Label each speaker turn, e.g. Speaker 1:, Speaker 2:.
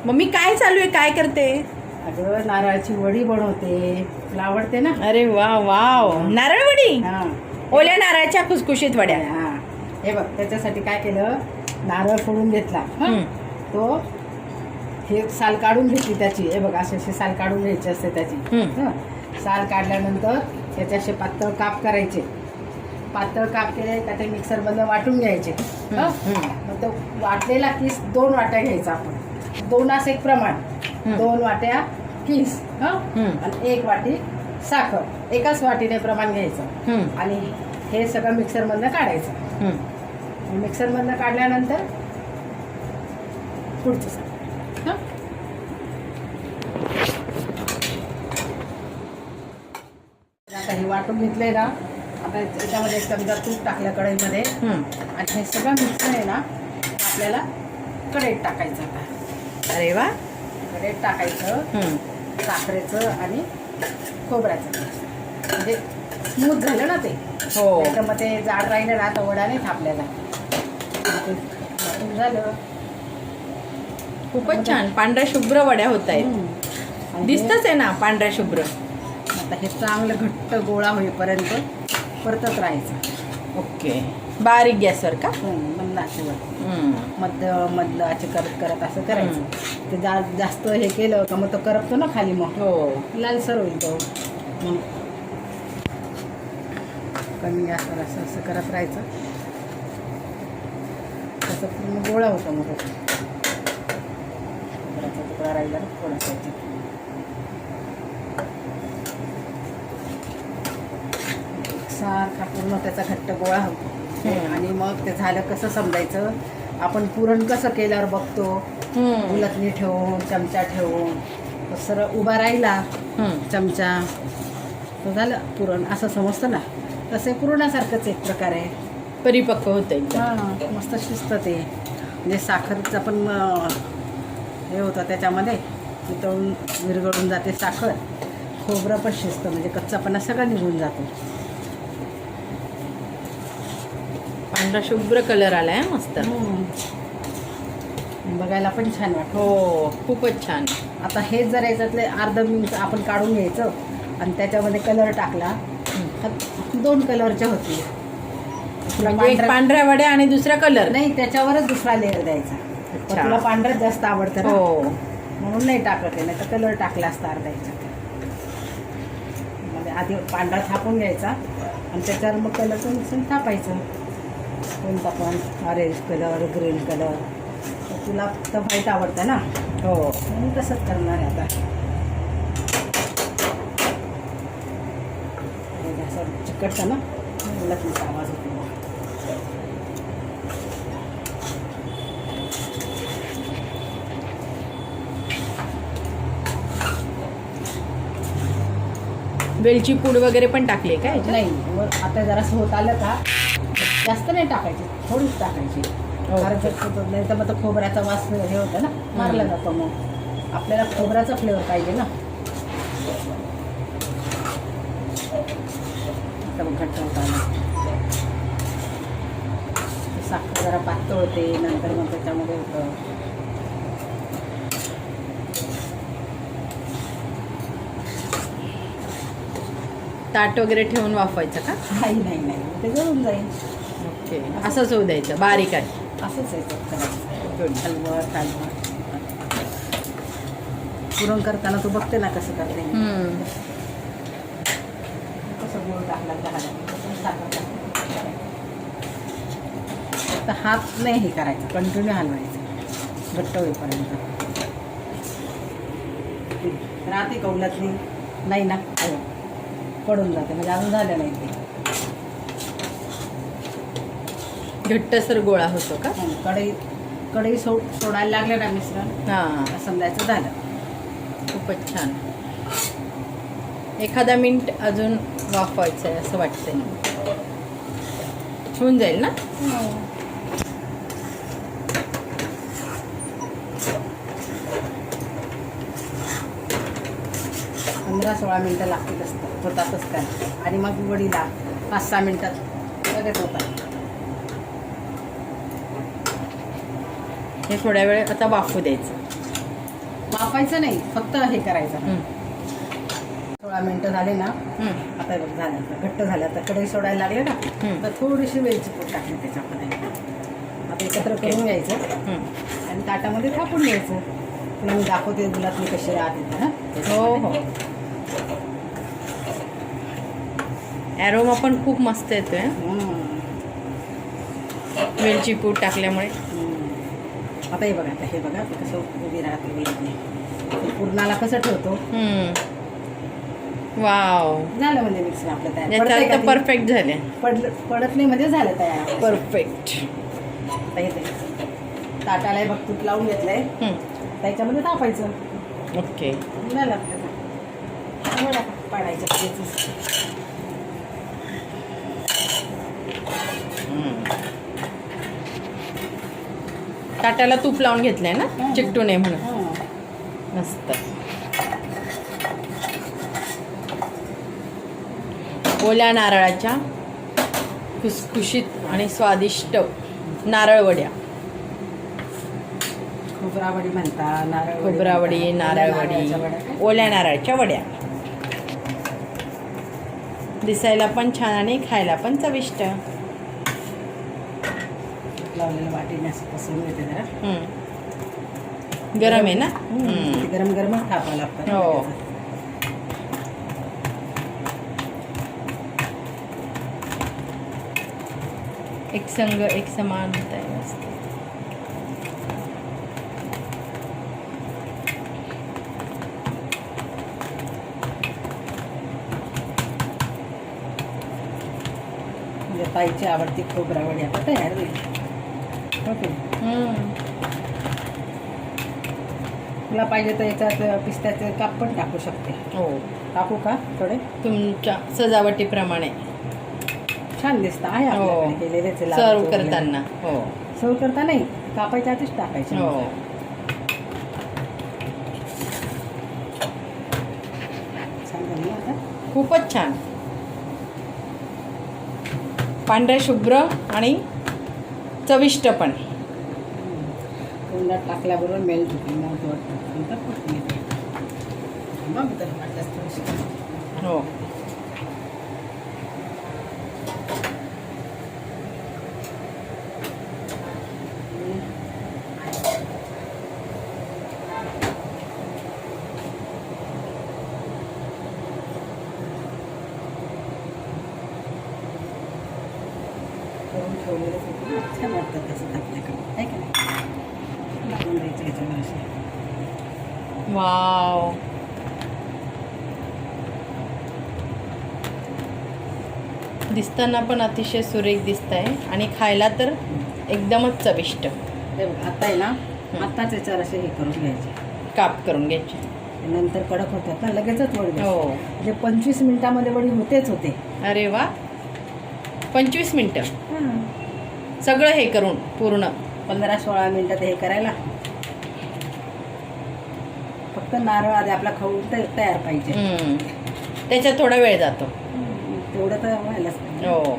Speaker 1: Mummy काय चालू आहे, काय करते?
Speaker 2: अगं नारळाची वडी बनवते, तुला आवडते ना?
Speaker 1: अरे वा वाव, नारळ वडी.
Speaker 2: हा
Speaker 1: ओल्या नारळाच्या खुसखुशीत वड्या.
Speaker 2: हा, हे बघ त्याच्यासाठी काय केलं, नारळ फोडून घेतला.
Speaker 1: हम्म.
Speaker 2: तो हे साल काढून घेतली त्याची, हे बघ असे असे साल काढून घ्यायची असते त्याची. हं. साल काढल्यानंतर त्याचे असे पातळ काप करायचे. पातळ काप केले का ते मिक्सरमधनं वाटून घ्यायचे. मग तो वाटलेला किस 2 वाट्या घ्यायचा आपण, 2 एक प्रमाण. 2 वाट्या किस आणि 1 वाटी साखर, एकाच वाटीने प्रमाण घ्यायचं. आणि हे सगळं मिक्सरमधनं काढायचं. मिक्सरमधनं काढल्यानंतर पुढचं सांग. आता हे वाटून घेतलंय ना, आता याच्यामध्ये 1 चमचा तूप टाकलं कढईमध्ये. आणि हे सगळं मिक्सर आहे ना आपल्याला कढईत टाकायचं. आता
Speaker 1: अरे वा,
Speaker 2: कढईत टाकायचं. साखरेचं आणि खोबऱ्याचं, म्हणजे स्मूथ झालं ना ते.
Speaker 1: हो.
Speaker 2: तर मग ते जाड राहिलं ना तर वडा नाही थापल्याला. ते वाटून झालं.
Speaker 1: खूपच छान पांढऱ्या शुभ्र वड्या होत आहेत.
Speaker 2: आणि
Speaker 1: दिसतच आहे ना पांढऱ्या शुभ्र.
Speaker 2: आता हे चांगलं घट्ट गोळा होईपर्यंत परतत राहायचं.
Speaker 1: ओके, बारीक गॅसवर का?
Speaker 2: मंद आचेवर, मधलं आचे करत करत असं करायचं. ते जास्त हे केलं का मग तो करपतो ना खाली, मग
Speaker 1: हो,
Speaker 2: लालसर होईल तो. मग कमी गॅसवर असं असं करत राहायचं. त्याचा पूर्ण गोळा होतो. मग खोबऱ्याचा तुकडा राहिला थोडासा सारखा पूर्ण त्याचा घट्ट गोळा होतो. आणि मग ते झालं कसं समजायचं, आपण पुरण कसं केल्यावर बघतो, उलटणी ठेवून चमचा ठेवून तो सरळ उभा राहिला चमचा, तो झालं पुरण असं समजतं ना. तसे पुरणासारखंच एक प्रकारे
Speaker 1: परिपक्व होते.
Speaker 2: हां, मस्त शिजतं ते. म्हणजे साखरेचं पण हे होतं त्याच्यामध्ये, तळून विरघळून जाते साखर. खोबरं पण शिजतं, म्हणजे कच्चापणा सगळा निघून जातो.
Speaker 1: पांढरा शुभ्र कलर आलाय मस्त.
Speaker 2: बघायला पण छान वाटतं.
Speaker 1: हो, खूपच छान.
Speaker 2: आता हे जर याच्यातले अर्ध मिनिट आपण काढून घ्यायचं आणि त्याच्यामध्ये कलर टाकला तर 2 कलरच्या होतील.
Speaker 1: म्हणजे एक पांढऱ्या वड्या आणि दुसरा कलर
Speaker 2: नाही, त्याच्यावरच दुसरा लेअर द्यायचा.
Speaker 1: अच्छा.
Speaker 2: तुला पांढरं जास्त आवडतं ना,
Speaker 1: हो,
Speaker 2: म्हणून नाही टाकत आहे. नाही तर कलर टाकला असता अर्धा याच्यात. म्हणजे आधी पांढरा थापून घ्यायचा आणि त्याच्यावर मग कलरचं मिक्सर थापायचं. कोणता पण ऑरेंज कलर, ग्रीन कलर. तुला तर व्हाईट आवडतं ना,
Speaker 1: हो.
Speaker 2: म्हणून तसंच करणार आहे आता. असं चिकटतं ना, लक्ष्मीचा आवाज होतो.
Speaker 1: वेलची पूड वगैरे पण टाकली काय?
Speaker 2: नाही, वर आता जरासं होत आलं का जास्त नाही टाकायची, थोडीच टाकायची. कारण नाही तर मग तो खोबऱ्याचा वास हे होतं ना, मारला जातो. मग आपल्याला खोबऱ्याचा फ्लेवर पाहिजे ना. आता मग घट्ट होत आलं. साखर जरा पातळ होते, नंतर मग त्याच्यामध्ये होतं.
Speaker 1: ताट वगैरे ठेवून वाफवायचं का?
Speaker 2: नाही नाही नाही, ते जळून जाईल.
Speaker 1: ओके, असंच होऊ द्यायचं बारीक आहे.
Speaker 2: असंच आहे करायचं. हलवं पुरण करताना तू बघते ना कसं करते. कसं गोळ टाकला साखर तर हात नाही हे करायचं, कंटिन्यू हलवायचं घट्ट होईपर्यंत. राहते कौलात नाही ना, पडून जाते. म्हणजे अजून झालं नाही ते.
Speaker 1: घट्टसर गोळा होतो का?
Speaker 2: कढई सोडायला लागले ना मिश्रण,
Speaker 1: हां,
Speaker 2: समजायचं झालं.
Speaker 1: खूपच छान. एखादा मिनिट अजून वाफवायचं आहे असं वाटतंय. होऊन जाईल ना?
Speaker 2: 15-16 मिनटं लागतीलच होतातच काय. आणि मग वडीला 5-6 मिनटात लगेच होतात.
Speaker 1: हे थोड्या वेळ आता वाफू द्यायचं.
Speaker 2: वाफायचं नाही, फक्त हे करायचं. 16 मिनिटं झाले ना, आता हे बघ झालं, आता घट्ट झालं. आता कढई सोडायला लागले ना, तर थोडीशी वेलची पूड टाकली त्याच्यामध्ये. आता एकत्र करून घ्यायचं आणि ताटामध्ये थापून घ्यायचं. तुला मी दाखवते गुलाबी कशी राहते ना.
Speaker 1: हो हो, ॲरोमा पण खूप मस्त येतोय वेलची पूड टाकल्यामुळे.
Speaker 2: आता हे बघा, आता हे बघा ते कसं उभी राहते गुलाबी. ते पूर्णाला कसं ठेवतो.
Speaker 1: वाव,
Speaker 2: झालं म्हणजे मिक्सर आपलं तयार.
Speaker 1: याचा
Speaker 2: पडतंय का
Speaker 1: अर्थ
Speaker 2: ते?
Speaker 1: परफेक्ट झाले.
Speaker 2: पडत नाही म्हणजे झालं तयार.
Speaker 1: परफेक्ट.
Speaker 2: आता हे ते ताटाला हे बघ तूप लावून घेतलंय, त्याच्यामध्ये तापायचं.
Speaker 1: ओके,
Speaker 2: झालं आपल्याला पाडायचं त्याचं.
Speaker 1: ताटाला तूप लावून घेतलंय ना, चिकटू नये म्हणून. मस्त. ओल्या नारळाच्या खुसखुशीत आणि स्वादिष्ट नारळ वड्या.
Speaker 2: खोबरावडी म्हणता, नारळ
Speaker 1: खोबरावडी, नारळवडी, ओल्या नारळाच्या वड्या. दिसायला पण छान आणि खायला पण चविष्ट.
Speaker 2: लावलेलं वाटीने असं पसरून घेते जरा.
Speaker 1: गरम आहे ना.
Speaker 2: गरम गरमच खावं लागतं.
Speaker 1: हो. एक संग एक समान होत आहे. मस्त.
Speaker 2: म्हणजे ताईची आवडती खोबरावडी आता तयार होईल. ओके, तुला पाहिजे तर याच्यात पिस्त्याचे काप पण टाकू शकते.
Speaker 1: हो,
Speaker 2: टाकू का थोडे?
Speaker 1: तुमच्या सजावटीप्रमाणे
Speaker 2: छान दिसतं आहे आपल्याकडे केलेलेच आहे.
Speaker 1: सर्व करताना. हो,
Speaker 2: सर्व करता नाही, कापायच्या आधीच टाकायचे.
Speaker 1: हो.
Speaker 2: छान झालं आता.
Speaker 1: खूपच छान. पांढऱ्या शुभ्र आणि चविष्ट पण.
Speaker 2: तोंडात टाकल्याबरोबर मेल्ट होते, मग वाटतं मग तर वाटलं.
Speaker 1: हो,
Speaker 2: करून ठेवलेलं होतं. छान वाटतं तसं आपल्याकडे आहे का नाही. लागून द्यायचं याच्यावर असे.
Speaker 1: वाव. दिसताना पण अतिशय सुरेख दिसत आहे आणि खायला तर एकदमच चविष्ट.
Speaker 2: हे बघ आता आहे ना, आत्ताच याच्यावर असे हे करून घ्यायचे,
Speaker 1: काप करून घ्यायचे.
Speaker 2: नंतर कडक होतात ना, लगेचच वडी.
Speaker 1: हो,
Speaker 2: म्हणजे 25 मिनिटामध्ये वडी होतेच होते.
Speaker 1: अरे वा, 25 मिनटं सगळं हे करून पूर्ण.
Speaker 2: 15-16 मिनिटात हे करायला. फक्त नारळ आधी आपला खाऊन तयार पाहिजे.
Speaker 1: त्याच्यात थोडा वेळ जातो.
Speaker 2: तेवढं तर व्हायलाच पाहिजे.
Speaker 1: हो.